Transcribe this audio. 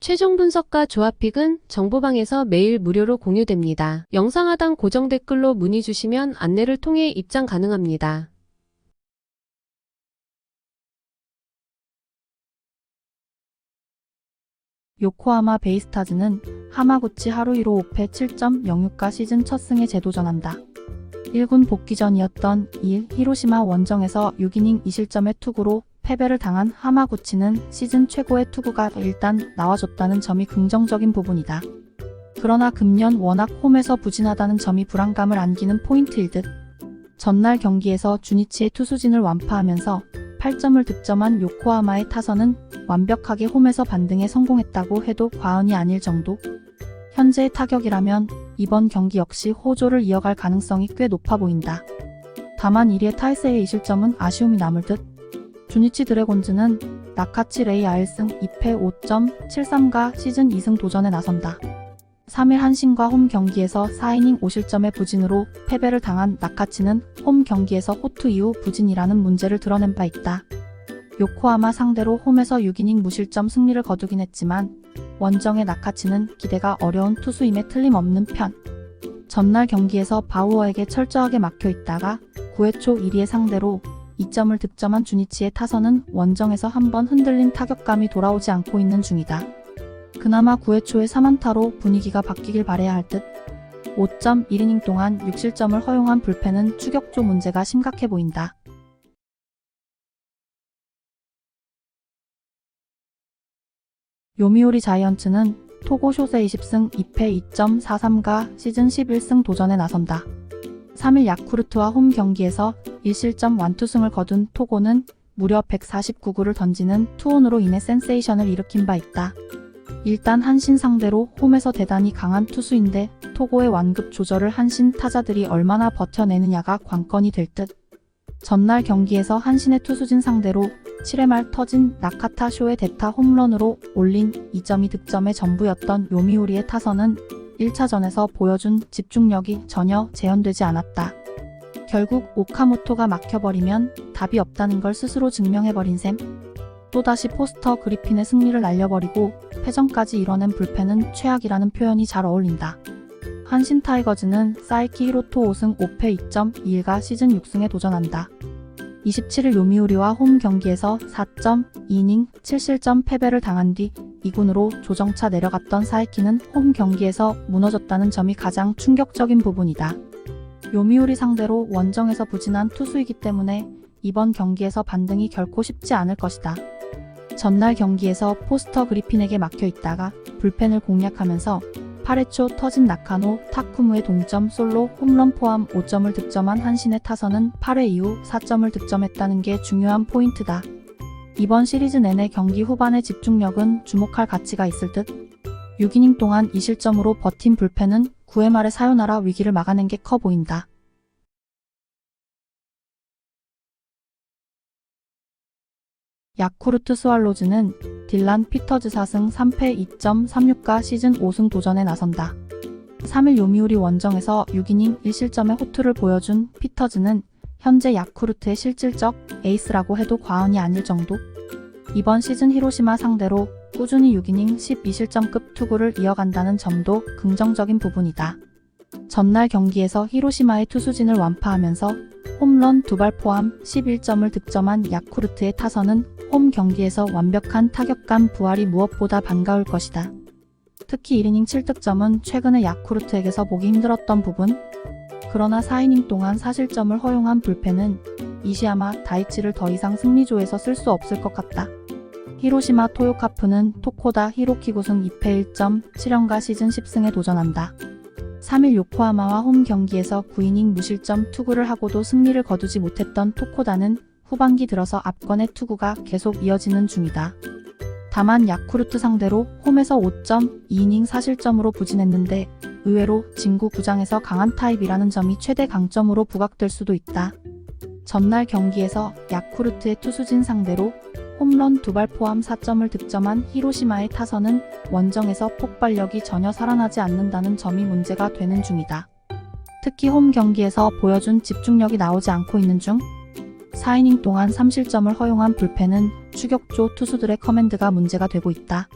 최종 분석과 조합픽은 정보방에서 매일 무료로 공유됩니다. 영상 하단 고정 댓글로 문의 주시면 안내를 통해 입장 가능합니다. 요코하마 베이스타즈는 하마구치 하루이로 5패 7.06가 시즌 첫 승에 재도전한다. 1군 복귀 전이었던 2일 히로시마 원정에서 6이닝 2실점의 투구로 패배를 당한 하마구치는 시즌 최고의 투구가 일단 나와줬다는 점이 긍정적인 부분이다. 그러나 금년 워낙 홈에서 부진하다는 점이 불안감을 안기는 포인트일 듯. 전날 경기에서 주니치의 투수진을 완파하면서 8점을 득점한 요코하마의 타선은 완벽하게 홈에서 반등에 성공했다고 해도 과언이 아닐 정도. 현재의 타격이라면 이번 경기 역시 호조를 이어갈 가능성이 꽤 높아 보인다. 다만 1위의 타이세이의 2실점은 아쉬움이 남을 듯. 주니치 드래곤즈는 나카치 레이 아일승 2패 5.73가 시즌 2승 도전에 나선다. 3일 한신과 홈 경기에서 4이닝 5실점의 부진으로 패배를 당한 나카치는 홈 경기에서 호투 이후 부진이라는 문제를 드러낸 바 있다. 요코하마 상대로 홈에서 6이닝 무실점 승리를 거두긴 했지만 원정의 나카치는 기대가 어려운 투수임에 틀림없는 편. 전날 경기에서 바우어에게 철저하게 막혀 있다가 9회 초 1위의 상대로 2점을 득점한 주니치의 타선은 원정에서 한번 흔들린 타격감이 돌아오지 않고 있는 중이다. 그나마 9회 초에 3안타로 분위기가 바뀌길 바라야 할 듯. 5.1이닝 동안 6실점을 허용한 불펜은 추격조 문제가 심각해 보인다. 요미우리 자이언츠는 토고 쇼세 20승 2패 2.43가 시즌 11승 도전에 나선다. 3일 야쿠르트와 홈 경기에서 1실점 완투승을 거둔 토고는 무려 149구를 던지는 투혼으로 인해 센세이션을 일으킨 바 있다. 일단 한신 상대로 홈에서 대단히 강한 투수인데 토고의 완급 조절을 한신 타자들이 얼마나 버텨내느냐가 관건이 될 듯. 전날 경기에서 한신의 투수진 상대로 7회 말 터진 나카타 쇼의 대타 홈런으로 올린 2점이 득점의 전부였던 요미우리의 타선은 1차전에서 보여준 집중력이 전혀 재현되지 않았다. 결국 오카모토가 막혀버리면 답이 없다는 걸 스스로 증명해버린 셈. 또다시 포스터 그리핀의 승리를 날려버리고 패전까지 이뤄낸 불펜은 최악이라는 표현이 잘 어울린다. 한신 타이거즈는 사이키 히로토 5승 5패 2.21가 시즌 6승에 도전한다. 27일 요미우리와 홈 경기에서 4.2이닝 7실점 패배를 당한 뒤 2군으로 조정차 내려갔던 사이키는 홈 경기에서 무너졌다는 점이 가장 충격적인 부분이다. 요미우리 상대로 원정에서 부진한 투수이기 때문에 이번 경기에서 반등이 결코 쉽지 않을 것이다. 전날 경기에서 포스터 그리핀에게 막혀 있다가 불펜을 공략하면서 8회 초 터진 나카노 타쿠무의 동점 솔로 홈런 포함 5점을 득점한 한신의 타선은 8회 이후 4점을 득점했다는 게 중요한 포인트다. 이번 시리즈 내내 경기 후반의 집중력은 주목할 가치가 있을 듯. 6이닝 동안 2실점으로 버틴 불펜은 9회 말에 사요나라 위기를 막아낸 게 커 보인다. 야쿠르트 스왈로즈는 딜란 피터즈 4승 3패 2.36가 시즌 5승 도전에 나선다. 3일 요미우리 원정에서 6이닝 1실점의 호투를 보여준 피터즈는 현재 야쿠르트의 실질적 에이스라고 해도 과언이 아닐 정도. 이번 시즌 히로시마 상대로 꾸준히 6이닝 12실점급 투구를 이어간다는 점도 긍정적인 부분이다. 전날 경기에서 히로시마의 투수진을 완파하면서 홈런 2발 포함 11점을 득점한 야쿠르트의 타선은 홈 경기에서 완벽한 타격감 부활이 무엇보다 반가울 것이다. 특히 1이닝 7득점은 최근에 야쿠르트에게서 보기 힘들었던 부분. 그러나 4이닝 동안 4실점을 허용한 불펜은 이시야마 다이치를 더 이상 승리조에서 쓸 수 없을 것 같다. 히로시마 토요카프는 토코다 히로키구승 2패 1.7연가 시즌 10승에 도전한다. 3일 요코하마와 홈 경기에서 9이닝 무실점 투구를 하고도 승리를 거두지 못했던 토코다는 후반기 들어서 압권의 투구가 계속 이어지는 중이다. 다만 야쿠르트 상대로 홈에서 5.2이닝 4실점으로 부진했는데 의외로 진구 구장에서 강한 타입이라는 점이 최대 강점으로 부각될 수도 있다. 전날 경기에서 야쿠르트의 투수진 상대로 홈런 2발 포함 4점을 득점한 히로시마의 타선은 원정에서 폭발력이 전혀 살아나지 않는다는 점이 문제가 되는 중이다. 특히 홈 경기에서 보여준 집중력이 나오지 않고 있는 중 4이닝 동안 3실점을 허용한 불펜은 추격조 투수들의 커맨드가 문제가 되고 있다.